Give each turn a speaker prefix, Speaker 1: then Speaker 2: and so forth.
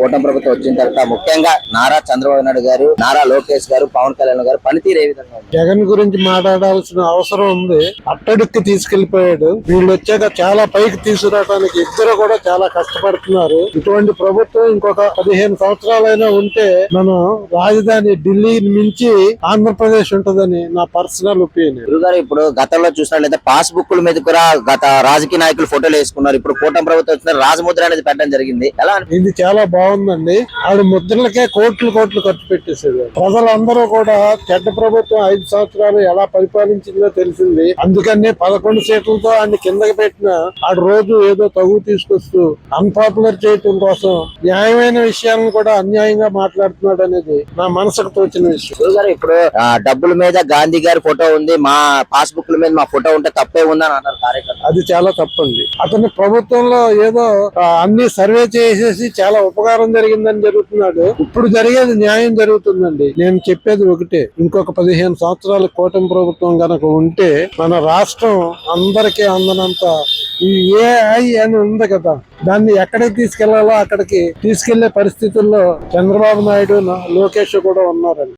Speaker 1: కూటమి ప్రభుత్వం వచ్చిన తర్వాత ముఖ్యంగా నారా చంద్రబాబు నాయుడు గారు, నారా లోకేష్ గారు, పవన్ కళ్యాణ్ గారు పనితీరు ఏ విధంగా ఉంది?
Speaker 2: జగన్ గురించి మాట్లాడాల్సిన అవసరం ఉంది. అట్టడికి తీసుకెళ్లిపోయాడు. వీళ్ళు వచ్చాక చాలా పైకి తీసుకురావడానికి ఇద్దరు కూడా చాలా కష్టపడుతున్నారు. ఇటువంటి ప్రభుత్వం ఇంకొక 15 సంవత్సరాలైనా ఉంటే మనం రాజధాని ఢిల్లీ మించి ఆంధ్రప్రదేశ్ ఉంటదని నా పర్సనల్ ఒపీనియన్.
Speaker 1: గురుగారు, ఇప్పుడు గతంలో చూసినట్లయితే పాస్ బుక్ల మీద కూడా గత రాజకీయ నాయకులు ఫోటోలు వేసుకున్నారు. ఇప్పుడు కూటమి ప్రభుత్వం వచ్చిన రాజముద్ర అనేది పెట్టడం జరిగింది. ఎలా
Speaker 2: ఇది చాలా బాగుందండి. ఆవిడ ముద్రలకే కోట్లు ఖర్చు పెట్టేసేది. ప్రజలందరూ కూడా చెడ్డ ప్రభుత్వం 5 సంవత్సరాలు ఎలా పరిపాలించిందో తెలిసింది. అందుకనే 11 సీట్లతో ఆయన కిందకి పెట్టిన ఆడు రోజు ఏదో తగు తీసుకొస్తూ అన్పాపులర్ చేయటం కోసం న్యాయమైన విషయాలను కూడా అన్యాయంగా మాట్లాడుతున్నాడు అనేది నా మనసుకు తోచిన విషయం.
Speaker 1: గురుగారు, ఇప్పుడు డబ్బుల మీద గాంధీ గారి ఫోటో ఉంది, మా పాస్ బుక్ల మీద మా ఫోటో ఉంటే తప్పే ఉందని అన్నారు కార్యకర్త.
Speaker 2: అది చాలా తప్పండి. అతని ప్రభుత్వంలో ఏదో అన్ని సర్వే చేసేసి చాలా ఉపకారం జరిగిందని జరుగుతున్నాడు. ఇప్పుడు జరిగేది న్యాయం జరుగుతుందండి. నేను చెప్పేది ఒకటే, ఇంకొక 15 సంవత్సరాల కూటమి ప్రభుత్వం గనక ఉంటే మన రాష్ట్రం అందరికీ అందనంత ఈ ఏఐ అని ఉంది కదా, దాన్ని ఎక్కడికి తీసుకెళ్లాలో అక్కడికి తీసుకెళ్లే పరిస్థితుల్లో చంద్రబాబు నాయుడు, లోకేష్ కూడా ఉన్నారండి.